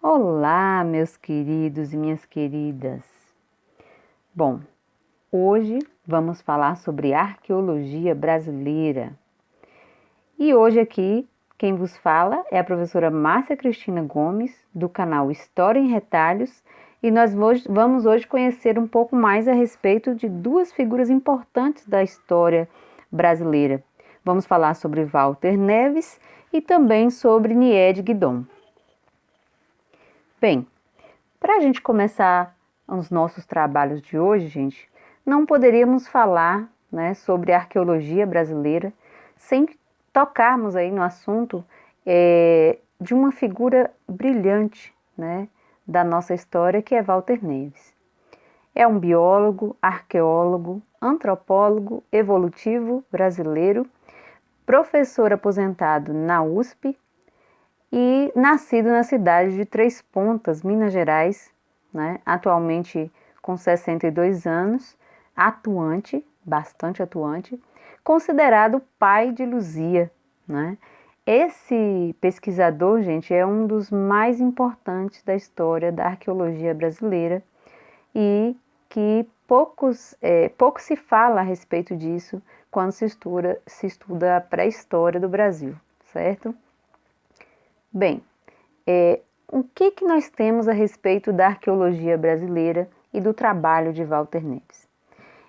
Olá, meus queridos e minhas queridas. Bom, hoje vamos falar sobre arqueologia brasileira. E hoje aqui, quem vos fala é a professora Márcia Cristina Gomes, do canal História em Retalhos, e nós vamos hoje conhecer um pouco mais a respeito de duas figuras importantes da história brasileira. Vamos falar sobre Walter Neves e também sobre Niede Guidon. Bem, para a gente começar os nossos trabalhos de hoje, gente, não poderíamos falar, sobre a arqueologia brasileira sem tocarmos aí no assunto de uma figura brilhante, da nossa história, que é Walter Neves. É um biólogo, arqueólogo, antropólogo evolutivo brasileiro, professor aposentado na USP e nascido na cidade de Três Pontas, Minas Gerais, atualmente com 62 anos, bastante atuante, considerado pai de Luzia. Esse pesquisador, gente, é um dos mais importantes da história da arqueologia brasileira e que pouco se fala a respeito disso quando se estuda a pré-história do Brasil, certo? Bem, o que nós temos a respeito da arqueologia brasileira e do trabalho de Walter Neves?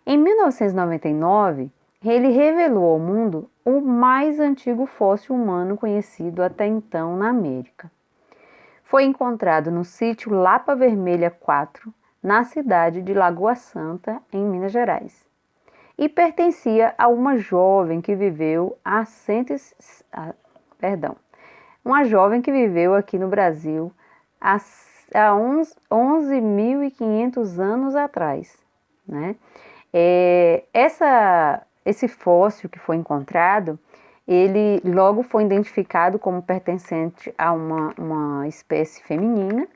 Em 1999, ele revelou ao mundo o mais antigo fóssil humano conhecido até então na América. Foi encontrado no sítio Lapa Vermelha 4, na cidade de Lagoa Santa, em Minas Gerais, e pertencia a uma jovem que viveu uma jovem que viveu aqui no Brasil há 11.500 anos atrás. Esse fóssil que foi encontrado, ele logo foi identificado como pertencente a uma espécie feminina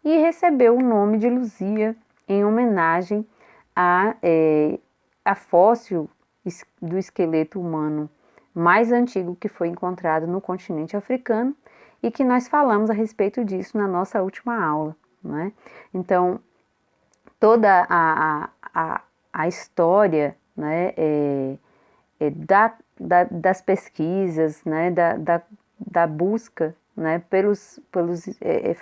e recebeu o nome de Luzia em homenagem a fóssil do esqueleto humano mais antigo que foi encontrado no continente africano e que nós falamos a respeito disso na nossa última aula. Então, toda a história das pesquisas, da busca pelos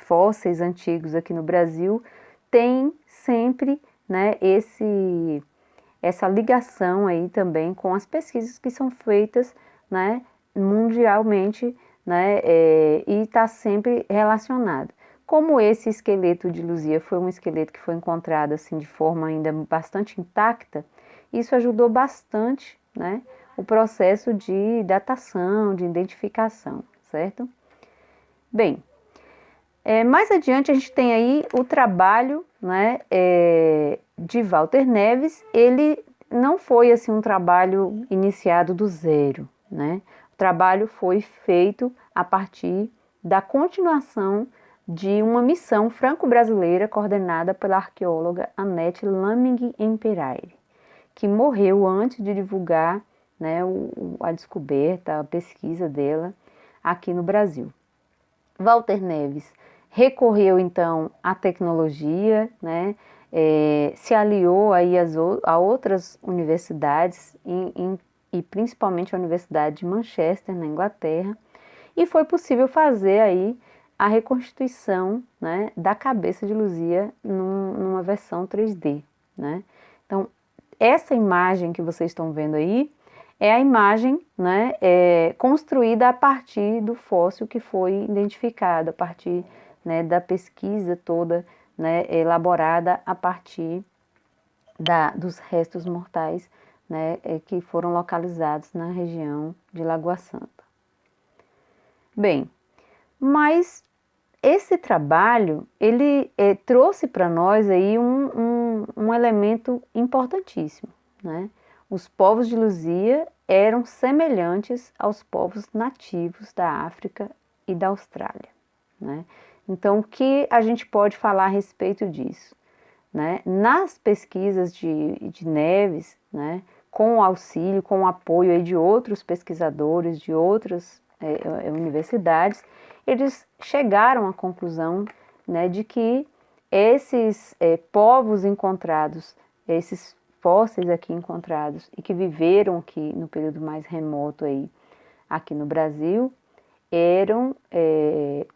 fósseis antigos aqui no Brasil tem sempre essa ligação aí também com as pesquisas que são feitas mundialmente, e está sempre relacionado. Como esse esqueleto de Luzia foi um esqueleto que foi encontrado assim de forma ainda bastante intacta, isso ajudou bastante, o processo de datação, de identificação, certo? Bem, mais adiante a gente tem aí o trabalho, de Walter Neves. Ele não foi assim um trabalho iniciado do zero, O trabalho foi feito a partir da continuação de uma missão franco-brasileira coordenada pela arqueóloga Annette Laming-Imperaere, que morreu antes de divulgar a descoberta, a pesquisa dela aqui no Brasil. Walter Neves recorreu então à tecnologia, se aliou aí a outras universidades e principalmente a Universidade de Manchester, na Inglaterra, e foi possível fazer aí a reconstituição da cabeça de Luzia numa versão 3D. Então, essa imagem que vocês estão vendo aí é a imagem construída a partir do fóssil que foi identificado, a partir da pesquisa toda elaborada a partir dos restos mortais que foram localizados na região de Lagoa Santa. Bem, mas esse trabalho, ele trouxe para nós aí um elemento importantíssimo, Os povos de Luzia eram semelhantes aos povos nativos da África e da Austrália, Então, o que a gente pode falar a respeito disso? Nas pesquisas de Neves, com o auxílio, com o apoio aí de outros pesquisadores, de outras universidades, eles chegaram à conclusão né, de que esses povos encontrados, esses fósseis aqui encontrados e que viveram aqui no período mais remoto aí, aqui no Brasil, eram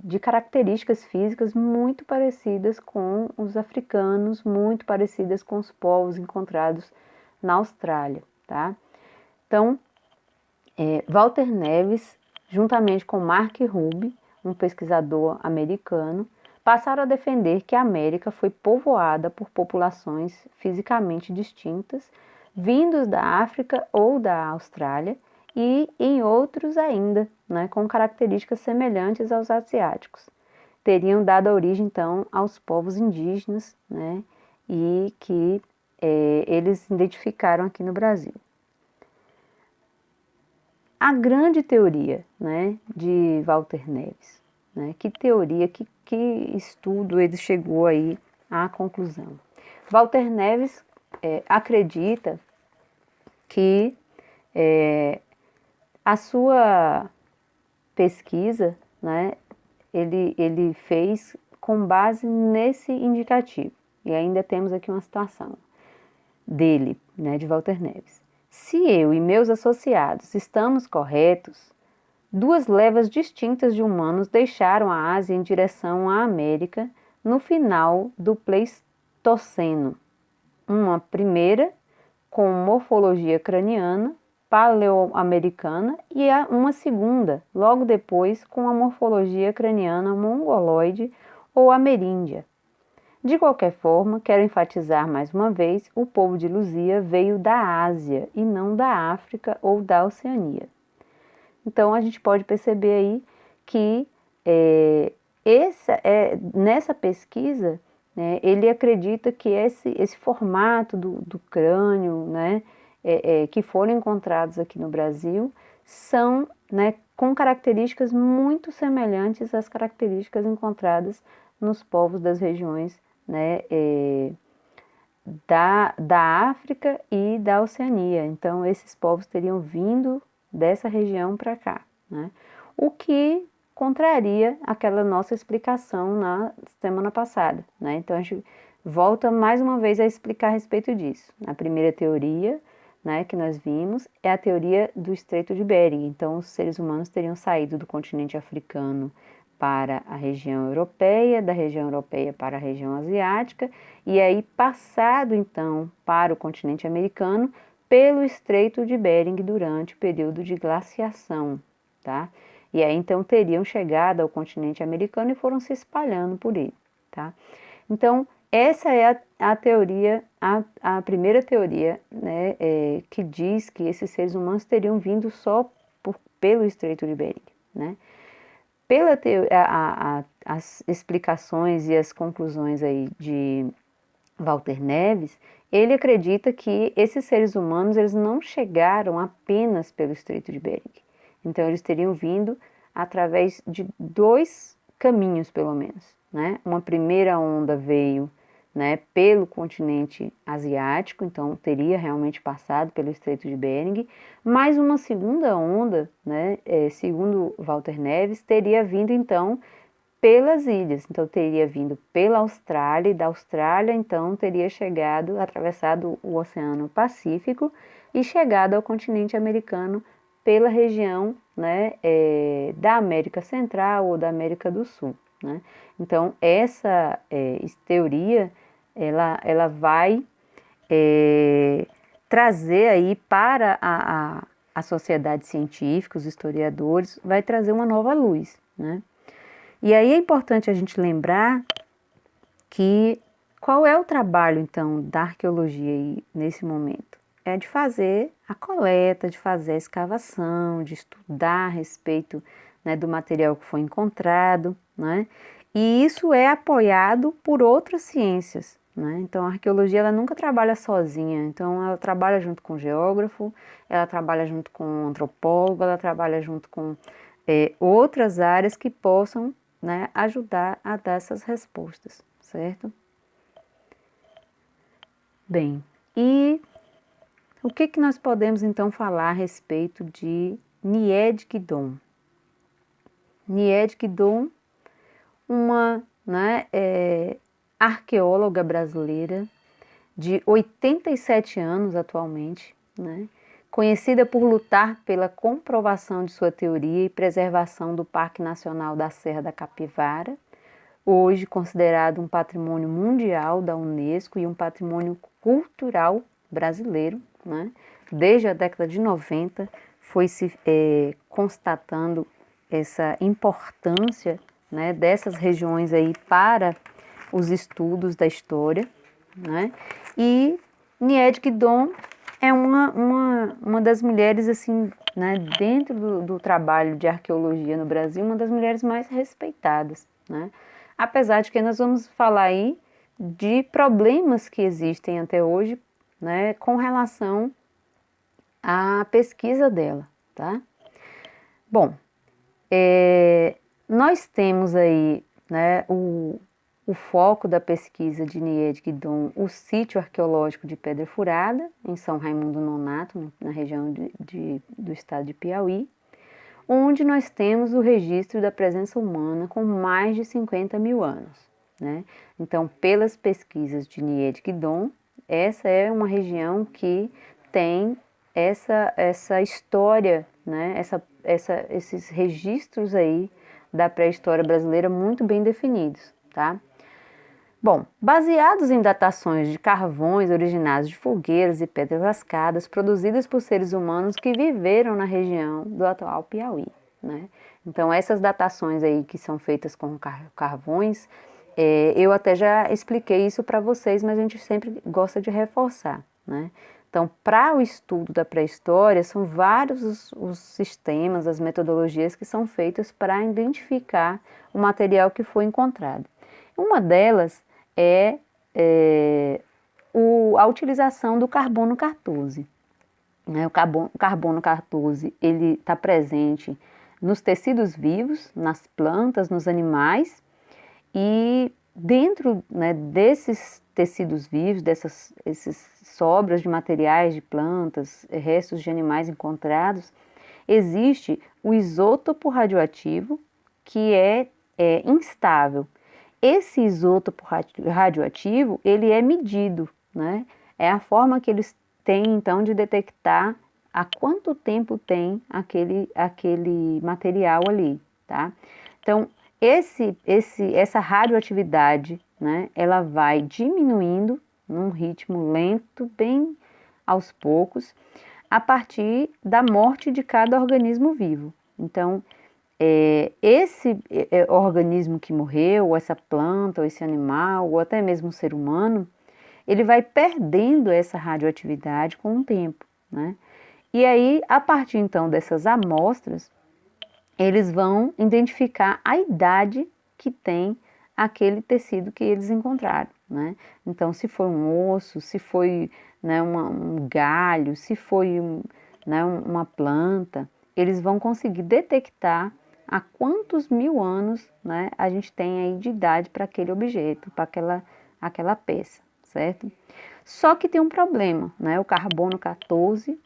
de características físicas muito parecidas com os africanos, muito parecidas com os povos encontrados na Austrália, tá? Então, Walter Neves, juntamente com Mark Ruby, um pesquisador americano, passaram a defender que a América foi povoada por populações fisicamente distintas, vindos da África ou da Austrália, e em outros ainda, né, com características semelhantes aos asiáticos. Teriam dado origem, então, aos povos indígenas, né, e que eles identificaram aqui no Brasil. A grande teoria, né, de Walter Neves, né, que teoria, que estudo ele chegou aí à conclusão. Walter Neves acredita que a sua pesquisa, né, ele fez com base nesse indicativo. E ainda temos aqui uma citação dele, né, de Walter Neves. Se eu e meus associados estamos corretos, duas levas distintas de humanos deixaram a Ásia em direção à América no final do Pleistoceno. Uma primeira com morfologia craniana, paleo-americana, e uma segunda, logo depois, com a morfologia craniana mongoloide ou ameríndia. De qualquer forma, quero enfatizar mais uma vez, o povo de Luzia veio da Ásia e não da África ou da Oceania. Então, a gente pode perceber aí que nessa pesquisa, né, ele acredita que esse formato do crânio, né, que foram encontrados aqui no Brasil, são, né, com características muito semelhantes às características encontradas nos povos das regiões, né, da África e da Oceania. Então, esses povos teriam vindo dessa região para cá, né? O que contraria aquela nossa explicação na semana passada, né? Então, a gente volta mais uma vez a explicar a respeito disso. A primeira teoria, né, que nós vimos é a teoria do Estreito de Bering. Então, os seres humanos teriam saído do continente africano para a região europeia, da região europeia para a região asiática, e aí passado então para o continente americano pelo Estreito de Bering durante o período de glaciação, tá? E aí então teriam chegado ao continente americano e foram se espalhando por ele, tá? Então essa é a teoria, a primeira teoria, né, que diz que esses seres humanos teriam vindo só pelo Estreito de Bering, né? As explicações e as conclusões aí de Walter Neves, ele acredita que esses seres humanos eles não chegaram apenas pelo Estreito de Bering. Então, eles teriam vindo através de dois caminhos, pelo menos, né? Uma primeira onda veio, né, pelo continente asiático, então teria realmente passado pelo Estreito de Bering, mas uma segunda onda, né, segundo Walter Neves, teria vindo então pelas ilhas, então teria vindo pela Austrália, e da Austrália então teria chegado, atravessado o Oceano Pacífico e chegado ao continente americano pela região, né, da América Central ou da América do Sul, né? Então essa teoria ela vai trazer aí para a sociedade científica, os historiadores, vai trazer uma nova luz, né? E aí é importante a gente lembrar que qual é o trabalho, então, da arqueologia aí, nesse momento? É de fazer a coleta, de fazer a escavação, de estudar a respeito, né, do material que foi encontrado, né? E isso é apoiado por outras ciências, né? Então, a arqueologia ela nunca trabalha sozinha. Então, ela trabalha junto com o geógrafo, ela trabalha junto com o antropólogo, ela trabalha junto com outras áreas que possam, né, ajudar a dar essas respostas, certo? Bem, e o que nós podemos então falar a respeito de Nied Gidon? Nied Gidon, uma né, arqueóloga brasileira de 87 anos atualmente, né, conhecida por lutar pela comprovação de sua teoria e preservação do Parque Nacional da Serra da Capivara, hoje considerado um patrimônio mundial da Unesco e um patrimônio cultural brasileiro, né? Desde a década de 90 foi se constatando essa importância, né, dessas regiões aí para os estudos da história, né? E Nied Guidon é uma das mulheres, assim, né, dentro do trabalho de arqueologia no Brasil, uma das mulheres mais respeitadas, né? Apesar de que nós vamos falar aí de problemas que existem até hoje, né, com relação à pesquisa dela, tá? Bom, nós temos aí, né, o foco da pesquisa de Nied Guidon, o sítio arqueológico de Pedra Furada, em São Raimundo Nonato, na região do estado de Piauí, onde nós temos o registro da presença humana com mais de 50 mil anos, né? Então, pelas pesquisas de Nied Guidon, essa é uma região que tem essa história, né? Esses registros aí da pré-história brasileira muito bem definidos, tá? Bom, baseados em datações de carvões originados de fogueiras e pedras lascadas produzidas por seres humanos que viveram na região do atual Piauí, né? Então, essas datações aí que são feitas com carvões, eu até já expliquei isso para vocês, mas a gente sempre gosta de reforçar, né? Então, para o estudo da pré-história, são vários os sistemas, as metodologias que são feitas para identificar o material que foi encontrado. Uma delas é, a utilização do carbono 14. Né? O carbono 14 ele está presente nos tecidos vivos, nas plantas, nos animais, e dentro, né, desses tecidos vivos, esses sobras de materiais de plantas, restos de animais encontrados, existe o isótopo radioativo, que é instável. Esse isótopo radioativo, ele é medido, né? É a forma que eles têm, então, de detectar há quanto tempo tem aquele material ali, tá? Então, essa radioatividade, né, ela vai diminuindo num ritmo lento, bem aos poucos, a partir da morte de cada organismo vivo. Então, esse organismo que morreu, ou essa planta, ou esse animal, ou até mesmo o ser humano, ele vai perdendo essa radioatividade com o tempo, né? E aí, a partir então dessas amostras, eles vão identificar a idade que tem aquele tecido que eles encontraram, né? Então, se foi um osso, se foi, né, um galho, se foi né, uma planta, eles vão conseguir detectar há quantos mil anos, né, a gente tem aí de idade para aquele objeto, para aquela peça, certo? Só que tem um problema, né? O carbono 14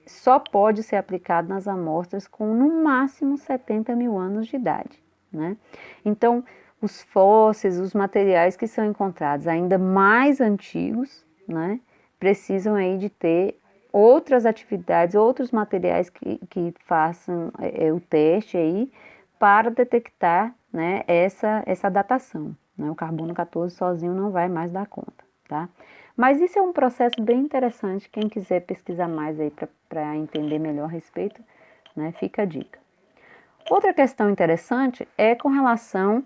só pode ser aplicado nas amostras com no máximo 70 mil anos de idade, né? Então, os fósseis, os materiais que são encontrados ainda mais antigos, né, precisam aí de ter outras atividades, outros materiais que façam o teste aí para detectar, né, essa datação, né? O carbono 14 sozinho não vai mais dar conta, tá? Mas isso é um processo bem interessante, quem quiser pesquisar mais aí para entender melhor a respeito, né, fica a dica. Outra questão interessante é com relação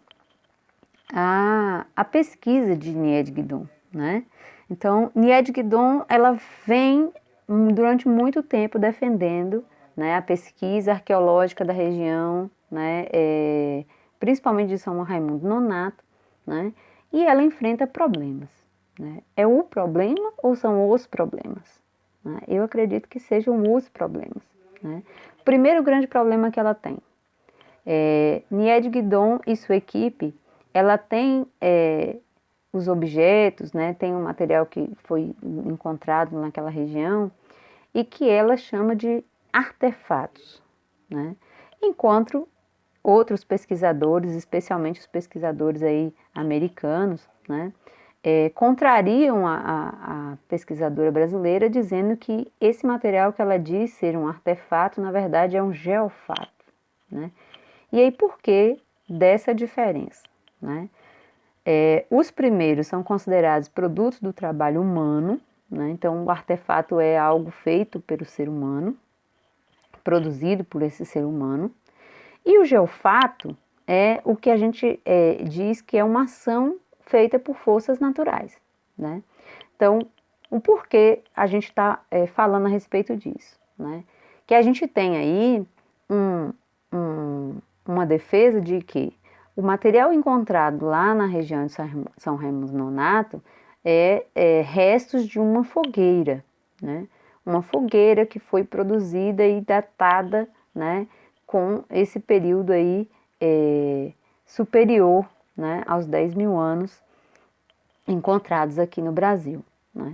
à pesquisa de Nied Guidon, né? Então, Nied Guidon, ela vem durante muito tempo defendendo, né, a pesquisa arqueológica da região, né, principalmente de São Raimundo Nonato, né? E ela enfrenta problemas, né? É o problema ou são os problemas? Né? Eu acredito que sejam os problemas, né? O primeiro grande problema que ela tem Nied Guidon e sua equipe, ela tem os objetos, né, tem um material que foi encontrado naquela região e que ela chama de artefatos, né? Enquanto outros pesquisadores, especialmente os pesquisadores aí americanos, né, contrariam a pesquisadora brasileira, dizendo que esse material que ela diz ser um artefato, na verdade é um geofato, né? E aí por que dessa diferença, né? Os primeiros são considerados produtos do trabalho humano, né? Então o artefato é algo feito pelo ser humano, produzido por esse ser humano, e o geofato é o que a gente diz que é uma ação feita por forças naturais, né? Então, o porquê a gente está falando a respeito disso, né? Que a gente tem aí uma defesa de que o material encontrado lá na região de São Raimundo Nonato é restos de uma fogueira, né? Uma fogueira que foi produzida e datada, né, com esse período aí superior, né, aos 10 mil anos encontrados aqui no Brasil, né?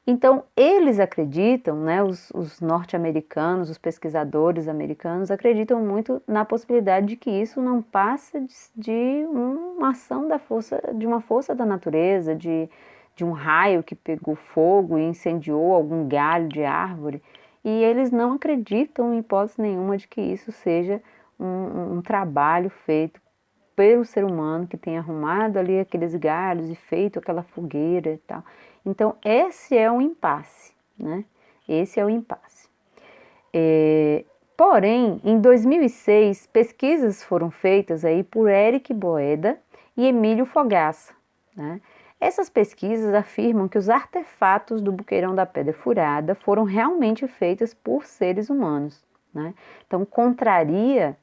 Então, eles acreditam, né, os norte-americanos, os pesquisadores americanos, acreditam muito na possibilidade de que isso não passa de uma ação de uma força da natureza, de um raio que pegou fogo e incendiou algum galho de árvore. E eles não acreditam, em hipótese nenhuma, de que isso seja um trabalho feito pelo ser humano que tem arrumado ali aqueles galhos e feito aquela fogueira e tal. Então, esse é um impasse, né? Esse é o impasse. Porém, em 2006, pesquisas foram feitas aí por Eric Boeda e Emílio Fogaça, né? Essas pesquisas afirmam que os artefatos do Buqueirão da Pedra Furada foram realmente feitos por seres humanos, né? Então, contraria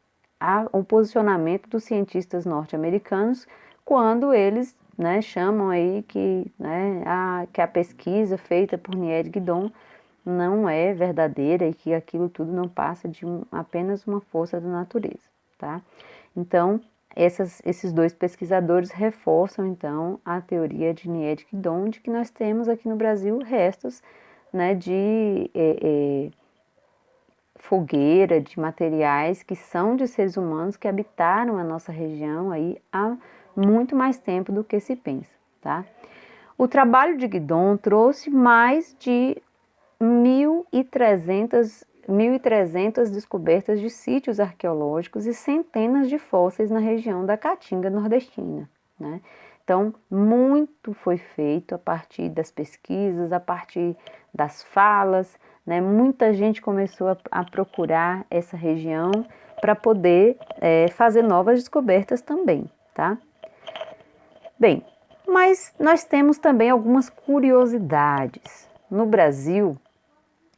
o posicionamento dos cientistas norte-americanos quando eles, né, chamam aí que, né, que a pesquisa feita por Nied Guidon não é verdadeira e que aquilo tudo não passa de apenas uma força da natureza, tá? Então, esses dois pesquisadores reforçam, então, a teoria de Nied Guidon de que nós temos aqui no Brasil restos, né, de fogueira, de materiais que são de seres humanos que habitaram a nossa região aí há muito mais tempo do que se pensa, tá? O trabalho de Guidon trouxe mais de 1.300 descobertas de sítios arqueológicos e centenas de fósseis na região da Caatinga nordestina, né? Então, muito foi feito a partir das pesquisas, a partir das falas, né? Muita gente começou a procurar essa região para poder fazer novas descobertas também, tá? Bem, mas nós temos também algumas curiosidades. No Brasil,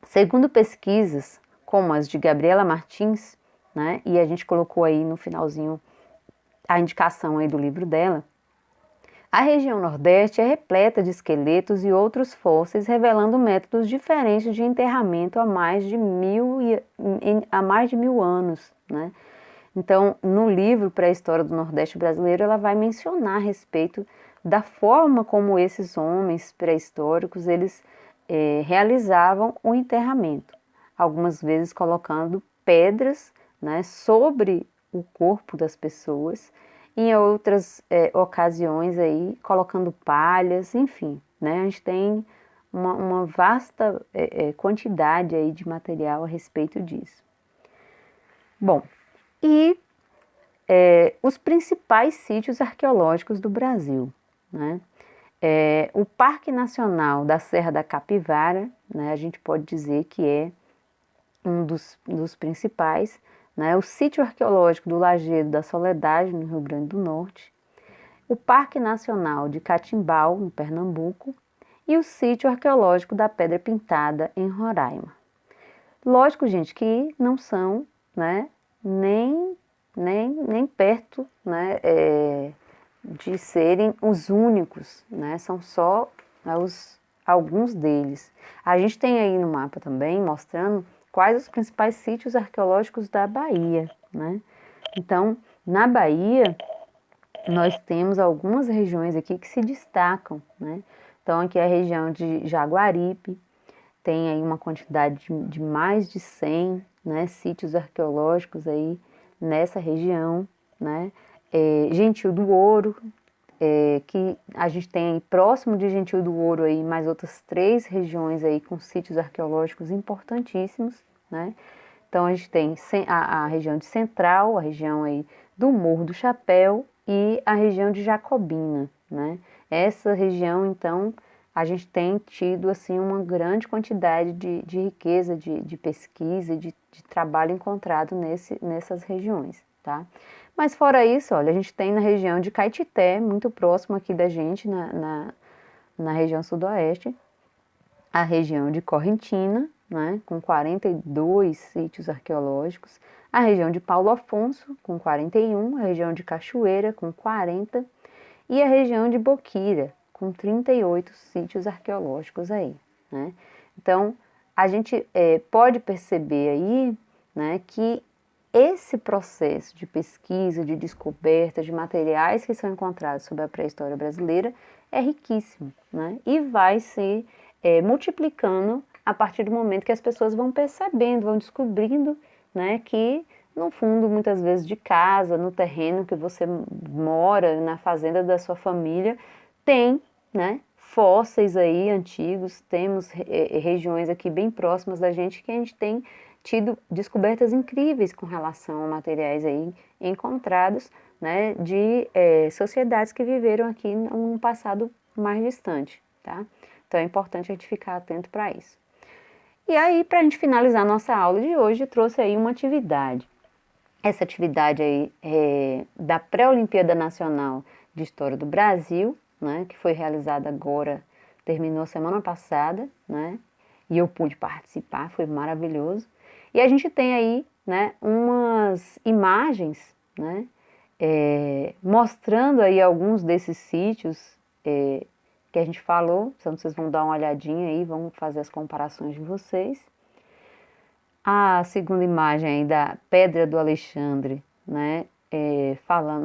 segundo pesquisas como as de Gabriela Martins, né? E a gente colocou aí no finalzinho a indicação aí do livro dela, a região Nordeste é repleta de esqueletos e outros fósseis, revelando métodos diferentes de enterramento há mais de 1.000 anos, né? Então, no livro Pré-História do Nordeste Brasileiro, ela vai mencionar a respeito da forma como esses homens pré-históricos, eles realizavam o enterramento, algumas vezes colocando pedras, né, sobre o corpo das pessoas, em outras ocasiões aí colocando palhas, enfim, né, a gente tem uma vasta quantidade aí de material a respeito disso. Bom, e os principais sítios arqueológicos do Brasil, né? O Parque Nacional da Serra da Capivara, né, a gente pode dizer que é um dos principais, né? O Sítio Arqueológico do Lajedo da Soledade, no Rio Grande do Norte, o Parque Nacional de Catimbau, no Pernambuco, e o Sítio Arqueológico da Pedra Pintada, em Roraima. Lógico, gente, que não são, né, nem perto, né, de serem os únicos, né, são só, né, alguns deles. A gente tem aí no mapa também mostrando quais os principais sítios arqueológicos da Bahia, né? Então, na Bahia, nós temos algumas regiões aqui que se destacam, né? Então, aqui é a região de Jaguaripe, tem aí uma quantidade de mais de 100, né, sítios arqueológicos aí nessa região, né? Gentil do Ouro, que a gente tem aí próximo de Gentil do Ouro aí mais outras 3 regiões aí com sítios arqueológicos importantíssimos, né? Então a gente tem a região de Central, a região aí do Morro do Chapéu e a região de Jacobina, né? Essa região, então, a gente tem tido assim uma grande quantidade de riqueza de pesquisa e de trabalho encontrado nessas regiões, tá? Mas fora isso, olha, a gente tem na região de Caetité, muito próximo aqui da gente, na região sudoeste, a região de Correntina, né, com 42 sítios arqueológicos, a região de Paulo Afonso, com 41, a região de Cachoeira, com 40, e a região de Boquira, com 38 sítios arqueológicos aí, né? Então, a gente pode perceber aí, né, que esse processo de pesquisa, de descoberta de materiais que são encontrados sobre a pré-história brasileira é riquíssimo, né? E vai se multiplicando a partir do momento que as pessoas vão percebendo, vão descobrindo, né, que no fundo, muitas vezes de casa, no terreno que você mora, na fazenda da sua família, tem, né, fósseis aí antigos, temos regiões aqui bem próximas da gente que a gente tem tido descobertas incríveis com relação a materiais aí encontrados, né, de sociedades que viveram aqui num passado mais distante, tá? Então é importante a gente ficar atento para isso. E aí, para a gente finalizar nossa aula de hoje, eu trouxe aí uma atividade. Essa atividade aí é da Pré-Olimpíada Nacional de História do Brasil, né, que foi realizada agora, terminou semana passada, né, e eu pude participar, foi maravilhoso. E a gente tem aí, né, umas imagens, né, mostrando aí alguns desses sítios que a gente falou, então vocês vão dar uma olhadinha aí, vão fazer as comparações de vocês. A segunda imagem aí da Pedra do Alexandre, né,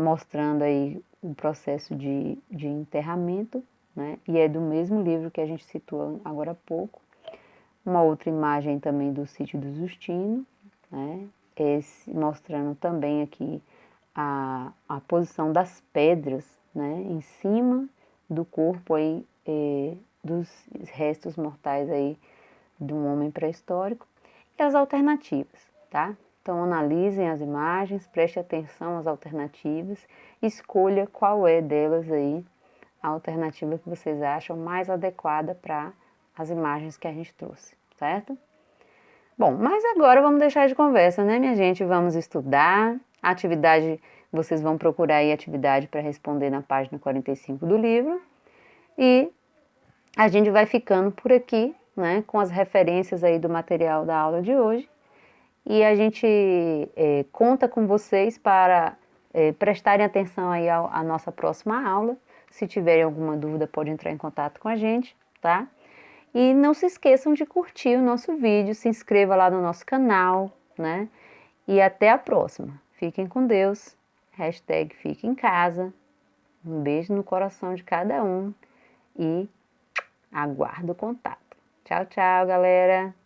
mostrando aí o processo de enterramento, né, e é do mesmo livro que a gente citou agora há pouco. Uma outra imagem também do sítio do Justino, né, mostrando também aqui a posição das pedras, né, em cima do corpo aí, dos restos mortais aí de um homem pré-histórico. E as alternativas, tá? Então analisem as imagens, preste atenção às alternativas, escolha qual é delas aí a alternativa que vocês acham mais adequada para as imagens que a gente trouxe, certo? Bom, mas agora vamos deixar de conversa, né, minha gente? Vamos estudar. A atividade, vocês vão procurar aí atividade para responder na página 45 do livro. E a gente vai ficando por aqui, né, com as referências aí do material da aula de hoje. E a gente conta com vocês para prestarem atenção aí à nossa próxima aula. Se tiverem alguma dúvida, pode entrar em contato com a gente, tá? E não se esqueçam de curtir o nosso vídeo, se inscreva lá no nosso canal, né? E até a próxima. Fiquem com Deus. Hashtag fique em casa. Um beijo no coração de cada um e aguardo o contato. Tchau, tchau, galera!